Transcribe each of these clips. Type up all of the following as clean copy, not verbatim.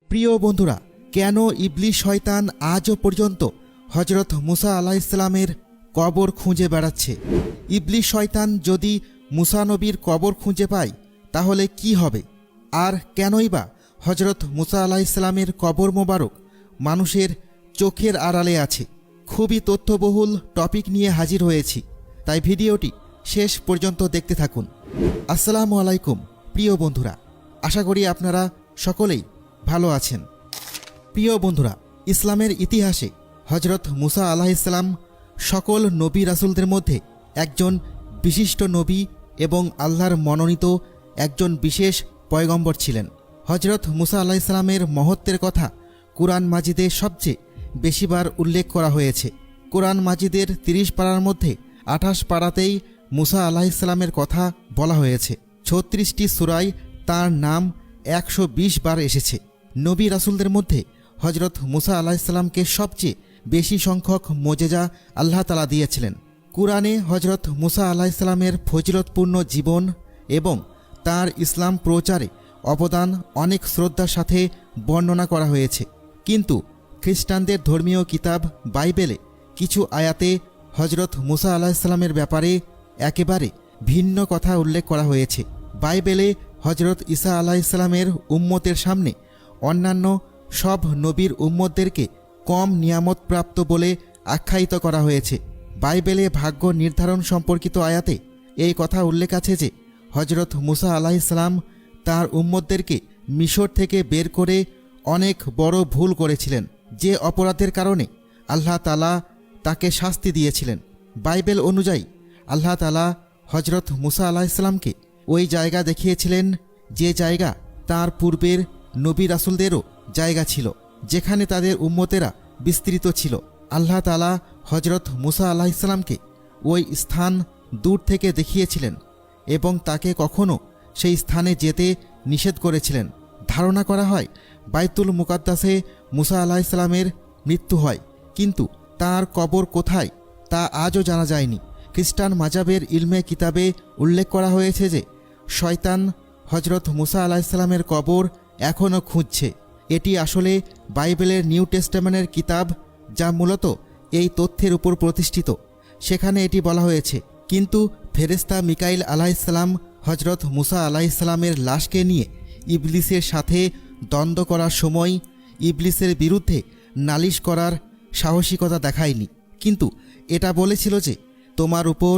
প্রিয় বন্ধুরা, কেন ইবলিস শয়তান আজও পর্যন্ত হজরত মুসা আলাইহিসসালামের কবর খুঁজে বেড়াচ্ছে? ইবলিস শয়তান যদি মুসা নবীর কবর খুঁজে পায় তাহলে কি হবে? আর কেনই বা হজরত মুসা আলাইহিসসালামের কবর মোবারক মানুষের চোখের আড়ালে আছে? খুবই তথ্যবহুল টপিক নিয়ে হাজির হয়েছি, তাই ভিডিওটি শেষ পর্যন্ত দেখতে থাকুন। আসসালামু আলাইকুম প্রিয় বন্ধুরা, আশা করি আপনারা সকলেই ভালো আছেন। প্রিয় বন্ধুরা, ইসলামের ইতিহাসে হজরত মুসা আলাইহিসসালাম সকল নবী রাসূলদের মধ্যে একজন বিশিষ্ট নবী এবং আল্লাহর মনোনীত একজন বিশেষ পয়গম্বর ছিলেন। হজরত মুসা আলাইহিসসালামের মহত্বের কথা কুরআন মাজিদে সবচেয়ে বেশিবার উল্লেখ করা হয়েছে। কুরআন মাজিদের 30 পারার মধ্যে 28 পারাতেই মুসা আলাইহিসসালামের কথা বলা হয়েছে। 36টি সূরায় তার নাম 120 বার এসেছে। নবী রাসূলদের মধ্যে হজরত মুসা আলাইহিসসালামকে সবচেয়ে বেশি সংখ্যক মোজেজা আল্লাহ তাআলা দিয়েছিলেন। কুরআনে হজরত মুসা আলাইহিসসালামের ফজিলতপূর্ণ জীবন এবং তার ইসলাম প্রচারে অবদান অনেক শ্রদ্ধার সাথে বর্ণনা করা হয়েছে। কিন্তু খ্রিস্টানদের ধর্মীয় কিতাব বাইবেলে কিছু আয়াতে হজরত মুসা আলাইহিসসালামের ব্যাপারে একেবারে ভিন্ন কথা উল্লেখ করা হয়েছে। বাইবেলে হজরত ঈসা আলাইহিসসালামের উম্মতের সামনে অন্যান্য সব নবীর উম্মতদেরকে কম নিয়ামতপ্রাপ্ত বলে আখ্যায়িত করা হয়েছে। বাইবেলে ভাগ্য নির্ধারণ সম্পর্কিত আয়াতে এই কথা উল্লেখ আছে যে হজরত মুসা আলাইহিসসালাম তার উম্মতদেরকে মিশর থেকে বের করে অনেক বড় ভুল করেছিলেন, যে অপরাধের কারণে আল্লাহ তাআলা তাকে শাস্তি দিয়েছিলেন। বাইবেল অনুযায়ী আল্লাহ তাআলা হজরত মুসা আলাইহিসসালামকে ওই জায়গা দেখিয়েছিলেন যে জায়গা তার পূর্বের নবী রাসূলদেরও জায়গা ছিল, যেখানে তাদের উম্মতেরা বিস্তৃত ছিল। আল্লাহ তাআলা হজরত মুসা আলাইহিসসালামকে ওই স্থান দূর থেকে দেখিয়েছিলেন এবং তাকে কখনো সেই স্থানে যেতে নিষেধ করেছিলেন। ধারণা করা হয় বাইতুল মুকাদ্দাসে মুসা আলাইহিসসালামের মৃত্যু হয়, কিন্তু তার কবর কোথায় তা আজও জানা যায়নি। খ্রিস্টান মাজাবের ইলমে কিতাবে উল্লেখ করা হয়েছে যে শয়তান হজরত মুসা আলাইহিসসালামের কবর এখনও খুঁজছে। এটি আসলে বাইবেলের নিউ টেস্টামেন্টের কিতাব, যা মূলত এই তথ্যের উপর প্রতিষ্ঠিত। সেখানে এটি বলা হয়েছে, কিন্তু ফেরেশতা মিকাইল আলাইহিসসালাম হজরত মুসা আলাইহিসসালামের লাশকে নিয়ে ইবলিসের সাথে দ্বন্দ্ব করার সময় ইবলিসের বিরুদ্ধে নালিশ করার সাহসিকতা দেখায়নি, কিন্তু এটা বলেছিল যে তোমার উপর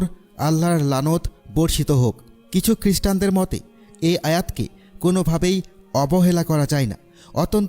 আল্লাহর লানত বর্ষিত হোক। কিছু খ্রিস্টানদের মতে এই আয়াতকে কোনোভাবেই অবহেলা করা যায় না। অত্যন্ত